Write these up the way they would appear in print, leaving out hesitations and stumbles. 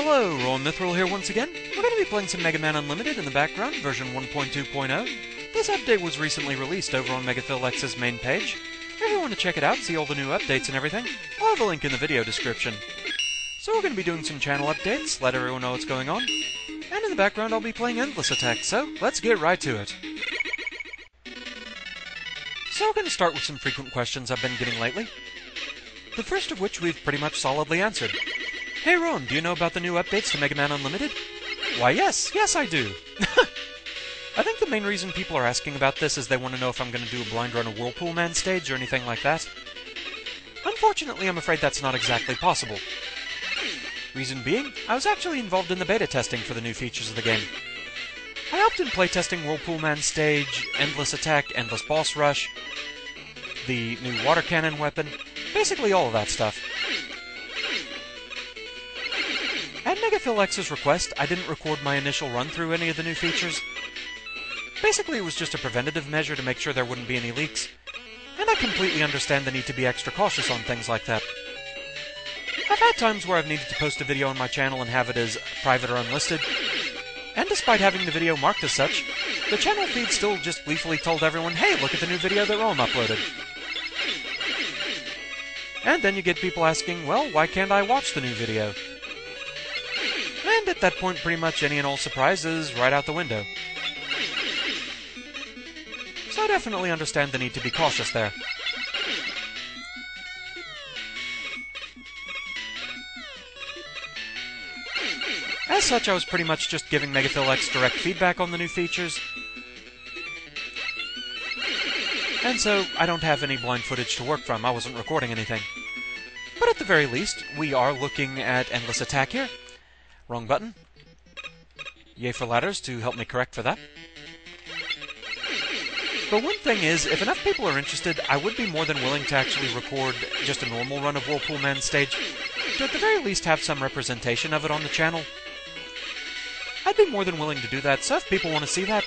Hello, RoahmMythril here once again. We're going to be playing some Mega Man Unlimited in the background, version 1.2.0. This update was recently released over on MegaPhilX's main page. If you want to check it out, see all the new updates and everything, I'll have a link in the video description. So we're going to be doing some channel updates, let everyone know what's going on, and in the background I'll be playing Endless Attack, so let's get right to it. So we're going to start with some frequent questions I've been getting lately. The first of which we've pretty much solidly answered. Hey Roahm, do you know about the new updates to Mega Man Unlimited? Why yes I do. I think the main reason people are asking about this is they want to know if I'm going to do a blind run of Whirlpool Man stage or anything like that. Unfortunately, I'm afraid that's not exactly possible. Reason being, I was actually involved in the beta testing for the new features of the game. I helped in playtesting Whirlpool Man stage, Endless Attack, Endless Boss Rush, the new water cannon weapon, basically all of that stuff. At MegaPhilX's request, I didn't record my initial run through any of the new features. Basically, it was just a preventative measure to make sure there wouldn't be any leaks, and I completely understand the need to be extra cautious on things like that. I've had times where I've needed to post a video on my channel and have it as private or unlisted, and despite having the video marked as such, the channel feed still just gleefully told everyone, hey, look at the new video that Roahm uploaded. And then you get people asking, well, why can't I watch the new video? And at that point, pretty much any and all surprises right out the window. So I definitely understand the need to be cautious there. As such, I was pretty much just giving MegaPhilX direct feedback on the new features. And so, I don't have any blind footage to work from. I wasn't recording anything. But at the very least, we are looking at Endless Attack here. Wrong button. Yay for ladders to help me correct for that. But one thing is, if enough people are interested, I would be more than willing to actually record just a normal run of Whirlpool Man stage, to at the very least have some representation of it on the channel. I'd be more than willing to do that, so if people want to see that,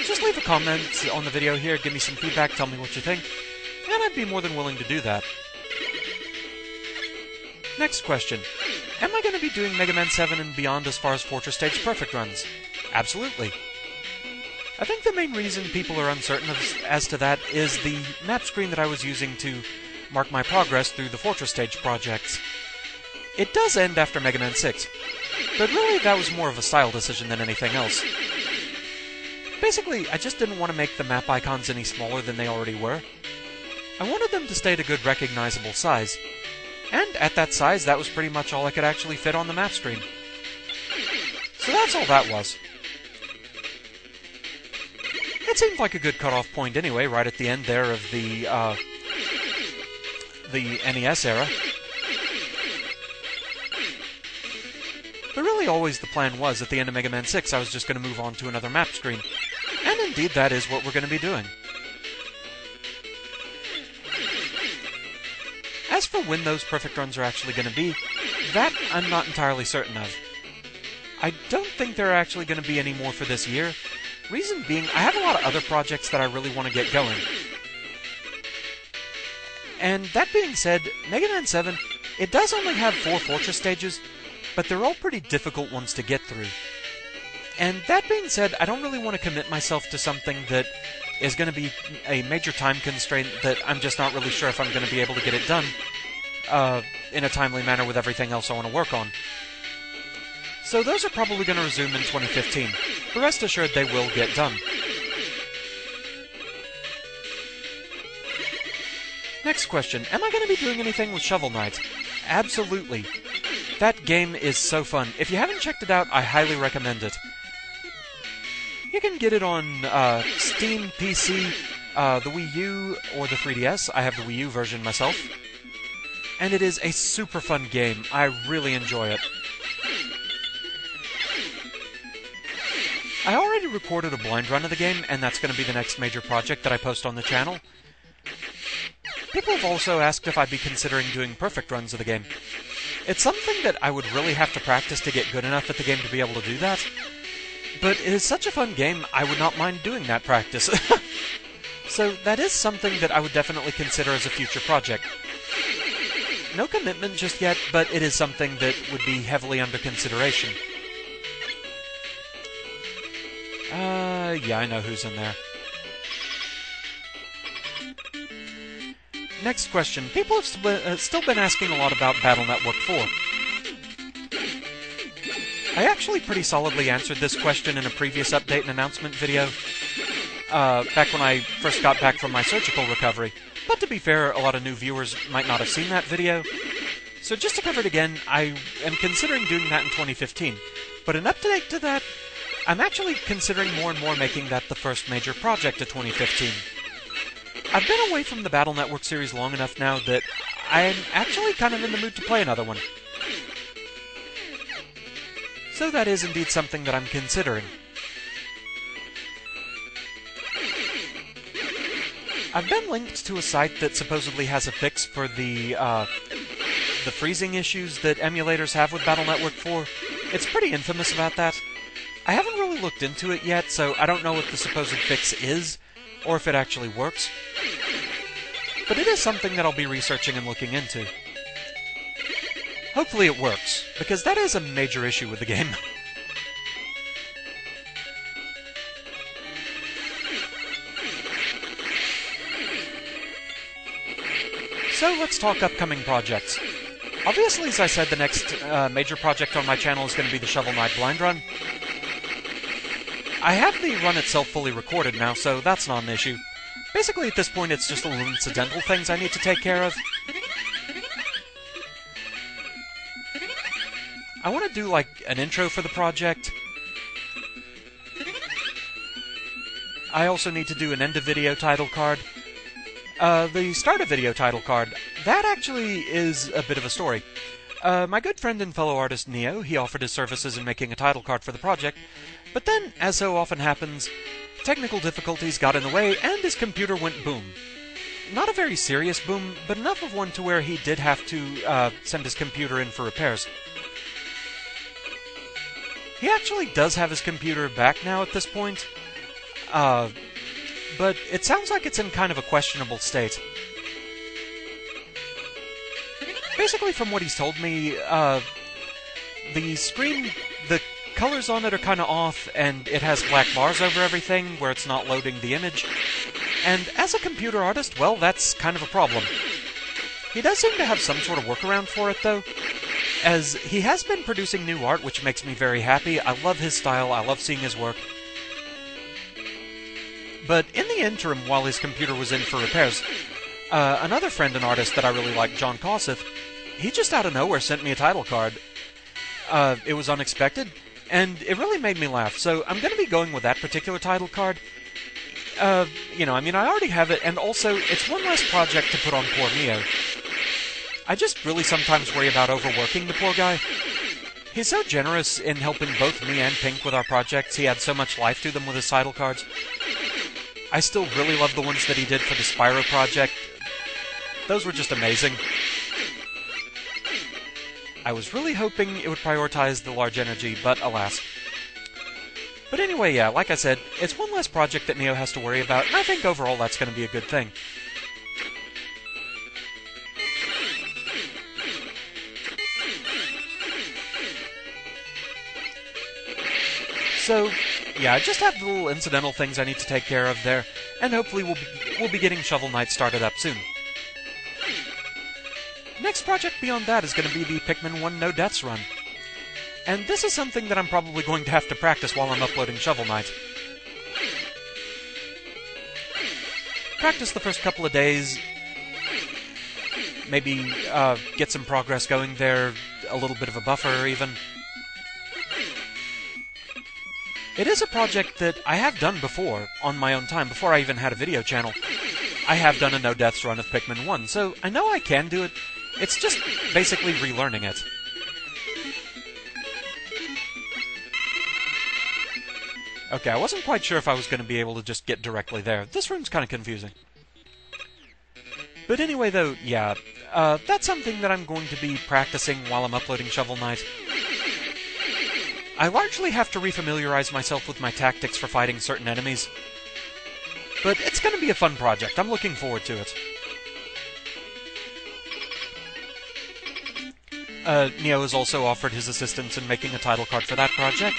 just leave a comment on the video here, give me some feedback, tell me what you think, and I'd be more than willing to do that. Next question. Am I going to be doing Mega Man 7 and beyond as far as Fortress Stage Perfect runs? Absolutely. I think the main reason people are uncertain as to that is the map screen that I was using to mark my progress through the Fortress Stage projects. It does end after Mega Man 6, but really that was more of a style decision than anything else. Basically, I just didn't want to make the map icons any smaller than they already were. I wanted them to stay at a good recognizable size. And at that size, that was pretty much all I could actually fit on the map screen. So that's all that was. It seemed like a good cutoff point anyway, right at the end there of the NES era. But really always the plan was, at the end of Mega Man 6, I was just going to move on to another map screen. And indeed, that is what we're going to be doing. As for when those perfect runs are actually going to be, that I'm not entirely certain of. I don't think there are actually going to be any more for this year. Reason being, I have a lot of other projects that I really want to get going. And that being said, Mega Man 7, it does only have 4 Fortress stages, but they're all pretty difficult ones to get through. And that being said, I don't really want to commit myself to something that is going to be a major time constraint that I'm just not really sure if I'm going to be able to get it done in a timely manner with everything else I want to work on. So those are probably going to resume in 2015, but rest assured they will get done. Next question, am I going to be doing anything with Shovel Knight? Absolutely. That game is so fun. If you haven't checked it out, I highly recommend it. You can get it on Steam, PC, the Wii U, or the 3DS. I have the Wii U version myself. And it is a super fun game. I really enjoy it. I already recorded a blind run of the game, and that's going to be the next major project that I post on the channel. People have also asked if I'd be considering doing perfect runs of the game. It's something that I would really have to practice to get good enough at the game to be able to do that. But it is such a fun game, I would not mind doing that practice. So that is something that I would definitely consider as a future project. No commitment just yet, but it is something that would be heavily under consideration. Yeah, I know who's in there. Next question. People have still been asking a lot about Battle Network 4. I actually pretty solidly answered this question in a previous update and announcement video, back when I first got back from my surgical recovery. But to be fair, a lot of new viewers might not have seen that video. So just to cover it again, I am considering doing that in 2015. But an update to that, I'm actually considering more and more making that the first major project of 2015. I've been away from the Battle Network series long enough now that I'm actually kind of in the mood to play another one. So that is indeed something that I'm considering. I've been linked to a site that supposedly has a fix for the freezing issues that emulators have with Battle Network 4. It's pretty infamous about that. I haven't really looked into it yet, so I don't know what the supposed fix is, or if it actually works. But it is something that I'll be researching and looking into. Hopefully it works, because that is a major issue with the game. So let's talk upcoming projects. Obviously, as I said, the next major project on my channel is going to be the Shovel Knight Blind Run. I have the run itself fully recorded now, so that's not an issue. Basically, at this point, it's just the little incidental things I need to take care of. I want to do, like, an intro for the project. I also need to do an end-of-video title card. The start-of-video title card, that actually is a bit of a story. My good friend and fellow artist Neo, he offered his services in making a title card for the project, but then, as so often happens, technical difficulties got in the way and his computer went boom. Not a very serious boom, but enough of one to where he did have to send his computer in for repairs. He actually does have his computer back now at this point, but it sounds like it's in kind of a questionable state. Basically, from what he's told me, the screen, the colors on it are kind of off, and it has black bars over everything where it's not loading the image. And as a computer artist, well, that's kind of a problem. He does seem to have some sort of workaround for it, though, as he has been producing new art, which makes me very happy. I love his style, I love seeing his work. But in the interim, while his computer was in for repairs, another friend and artist that I really like, John Koseth, he just out of nowhere sent me a title card. It was unexpected, and it really made me laugh, so I'm going to be going with that particular title card. You know, I mean, I already have it, and also, it's one less project to put on poor Neo. I just really sometimes worry about overworking the poor guy. He's so generous in helping both me and Pink with our projects. He had so much life to them with his title cards. I still really love the ones that he did for the Spyro project. Those were just amazing. I was really hoping it would prioritize the large energy, but alas. But anyway, yeah, like I said, it's one less project that Neo has to worry about, and I think overall that's going to be a good thing. So, yeah, I just have the little incidental things I need to take care of there, and hopefully we'll be getting Shovel Knight started up soon. Next project beyond that is going to be the Pikmin 1 No Deaths run. And this is something that I'm probably going to have to practice while I'm uploading Shovel Knight. Practice the first couple of days, maybe get some progress going there, a little bit of a buffer even. It is a project that I have done before, on my own time, before I even had a video channel. I have done a No Deaths run of Pikmin 1, so I know I can do it. It's just basically relearning it. Okay, I wasn't quite sure if I was going to be able to just get directly there. This room's kind of confusing. But anyway, though, yeah, that's something that I'm going to be practicing while I'm uploading Shovel Knight. I largely have to refamiliarize myself with my tactics for fighting certain enemies. But it's going to be a fun project. I'm looking forward to it. Neo has also offered his assistance in making a title card for that project.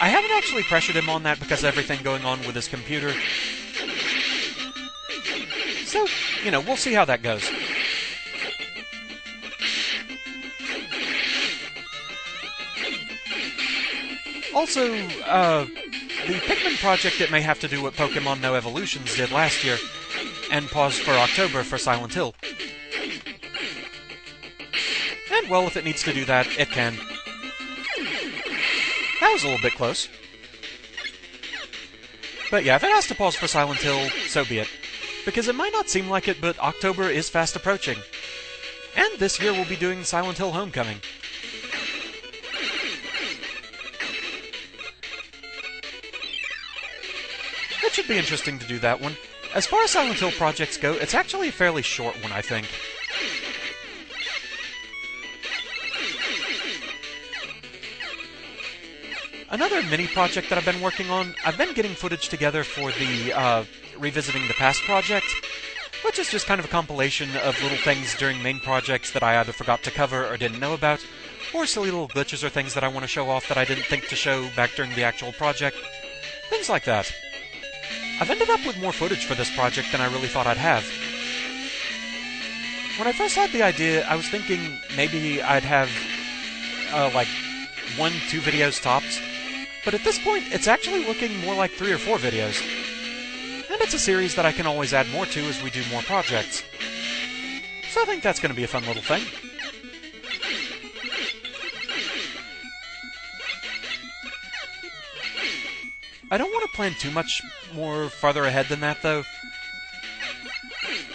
I haven't actually pressured him on that because of everything going on with his computer. So, we'll see how that goes. Also, the Pikmin project, it may have to do what Pokemon No Evolutions did last year, and paused for October for Silent Hill. And, well, if it needs to do that, it can. That was a little bit close. But yeah, if it has to pause for Silent Hill, so be it. Because it might not seem like it, but October is fast approaching. And this year we'll be doing Silent Hill Homecoming. It should be interesting to do that one. As far as Silent Hill projects go, it's actually a fairly short one, I think. Another mini-project that I've been working on, I've been getting footage together for the Revisiting the Past project, which is just kind of a compilation of little things during main projects that I either forgot to cover or didn't know about, or silly little glitches or things that I want to show off that I didn't think to show back during the actual project. Things like that. I've ended up with more footage for this project than I really thought I'd have. When I first had the idea, I was thinking maybe I'd have, like, 1-2 videos tops. But at this point, it's actually looking more like 3 or 4 videos. And it's a series that I can always add more to as we do more projects. So I think that's going to be a fun little thing. I don't want to plan too much more farther ahead than that, though.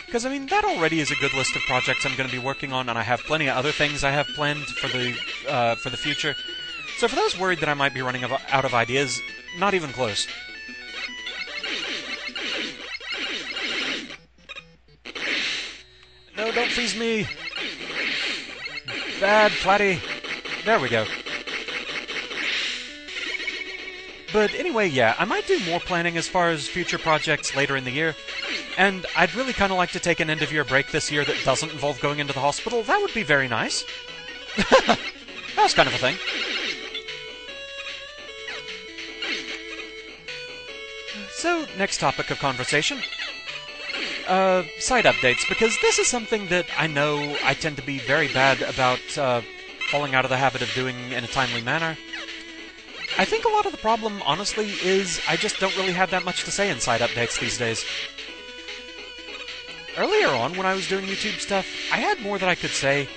Because, I mean, that already is a good list of projects I'm going to be working on, and I have plenty of other things I have planned for the future. So for those worried that I might be running out of ideas, not even close. No, don't freeze me! Bad, Platty! There we go. But anyway, yeah, I might do more planning as far as future projects later in the year. And I'd really kind of like to take an end-of-year break this year that doesn't involve going into the hospital. That would be very nice. That was kind of a thing. So, next topic of conversation. Site updates, because this is something that I know I tend to be very bad about falling out of the habit of doing in a timely manner. I think a lot of the problem, honestly, is I just don't really have that much to say in site updates these days. Earlier on, when I was doing YouTube stuff, I had more that I could say,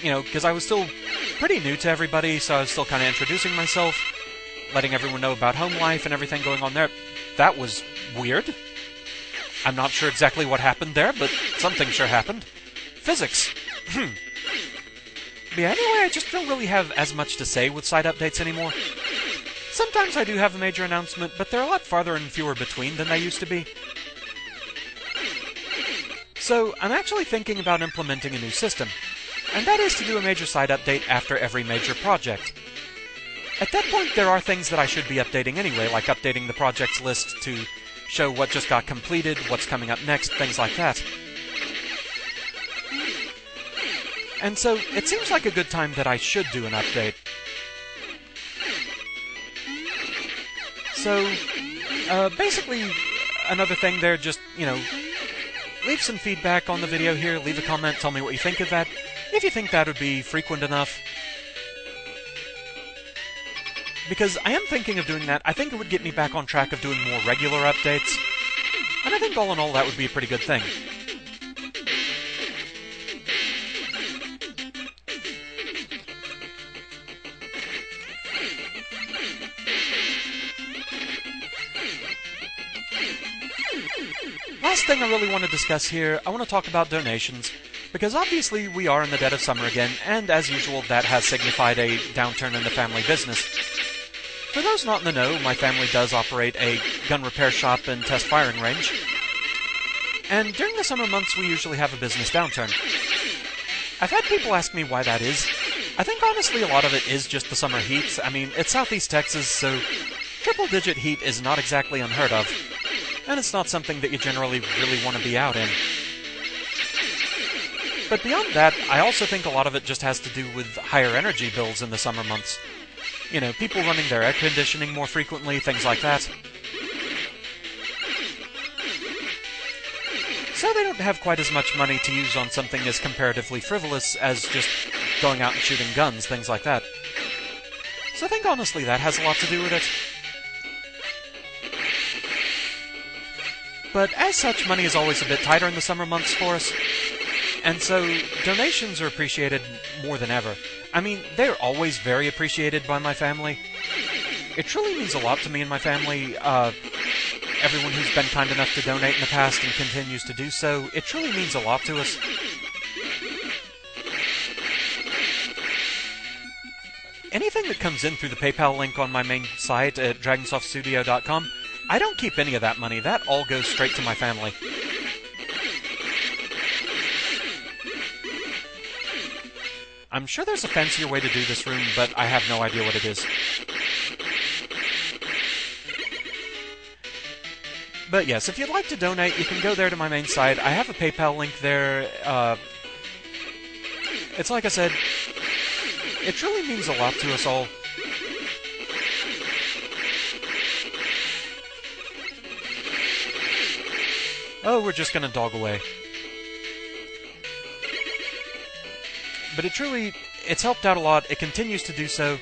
because I was still pretty new to everybody, so I was still kind of introducing myself, letting everyone know about home life and everything going on there. That was weird. I'm not sure exactly what happened there, but something sure happened. Physics. But yeah, anyway, I just don't really have as much to say with site updates anymore. Sometimes I do have a major announcement, but they're a lot farther and fewer between than they used to be. So, I'm actually thinking about implementing a new system, and that is to do a major site update after every major project. At that point, there are things that I should be updating anyway, like updating the projects list to show what just got completed, what's coming up next, things like that. And so, it seems like a good time that I should do an update. So, basically, another thing there, just, leave some feedback on the video here, leave a comment, tell me what you think of that, if you think that would be frequent enough. Because I am thinking of doing that. I think it would get me back on track of doing more regular updates. And I think all in all that would be a pretty good thing. Last thing I really want to discuss here, I want to talk about donations. Because obviously we are in the dead of summer again, and as usual that has signified a downturn in the family business. For those not in the know, my family does operate a gun repair shop and test firing range. And during the summer months, we usually have a business downturn. I've had people ask me why that is. I think honestly a lot of it is just the summer heat. I mean, it's Southeast Texas, so triple-digit heat is not exactly unheard of. And it's not something that you generally really want to be out in. But beyond that, I also think a lot of it just has to do with higher energy bills in the summer months. You know, people running their air conditioning more frequently, things like that. So they don't have quite as much money to use on something as comparatively frivolous as just going out and shooting guns, things like that. So I think honestly that has a lot to do with it. But as such, money is always a bit tighter in the summer months for us, and so donations are appreciated more than ever. I mean, they're always very appreciated by my family. It truly means a lot to me and my family, everyone who's been kind enough to donate in the past and continues to do so. It truly means a lot to us. Anything that comes in through the PayPal link on my main site at dragonsoftstudio.com, I don't keep any of that money. That all goes straight to my family. I'm sure there's a fancier way to do this room, but I have no idea what it is. But yes, if you'd like to donate, you can go there to my main site. I have a PayPal link there. It's like I said, it truly means a lot to us all. Oh, we're just gonna dog away. But it's helped out a lot. It continues to do so.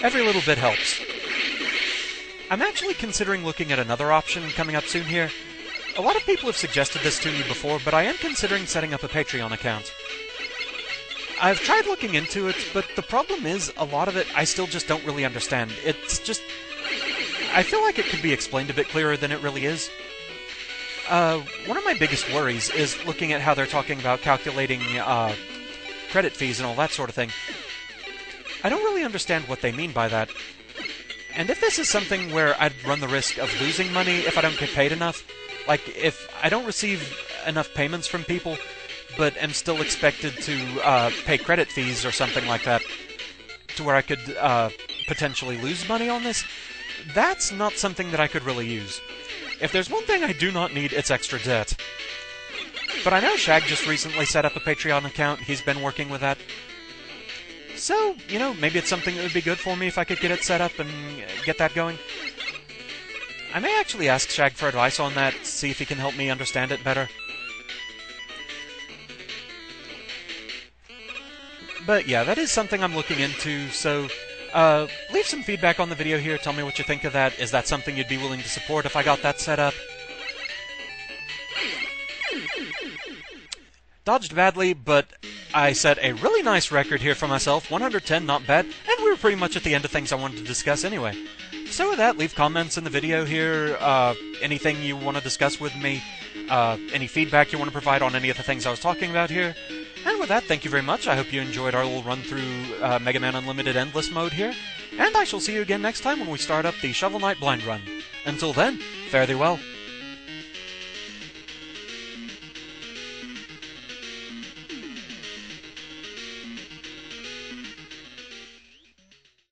Every little bit helps. I'm actually considering looking at another option coming up soon here. A lot of people have suggested this to me before, but I am considering setting up a Patreon account. I've tried looking into it, but the problem is, a lot of it I still just don't really understand. It's just... I feel like it could be explained a bit clearer than it really is. One of my biggest worries is looking at how they're talking about calculating, credit fees and all that sort of thing. I don't really understand what they mean by that. And if this is something where I'd run the risk of losing money if I don't get paid enough, like if I don't receive enough payments from people, but am still expected to pay credit fees or something like that, to where I could potentially lose money on this, that's not something that I could really use. If there's one thing I do not need, it's extra debt. But I know Shag just recently set up a Patreon account. He's been working with that. So, you know, maybe it's something that would be good for me if I could get it set up and get that going. I may actually ask Shag for advice on that, see if he can help me understand it better. But yeah, that is something I'm looking into, so leave some feedback on the video here, tell me what you think of that. Is that something you'd be willing to support if I got that set up? Dodged badly, but I set a really nice record here for myself, 110, not bad, and we were pretty much at the end of things I wanted to discuss anyway. So with that, leave comments in the video here, anything you want to discuss with me, any feedback you want to provide on any of the things I was talking about here. And with that, thank you very much. I hope you enjoyed our little run through Mega Man Unlimited Endless mode here, and I shall see you again next time when we start up the Shovel Knight Blind Run. Until then, fare thee well.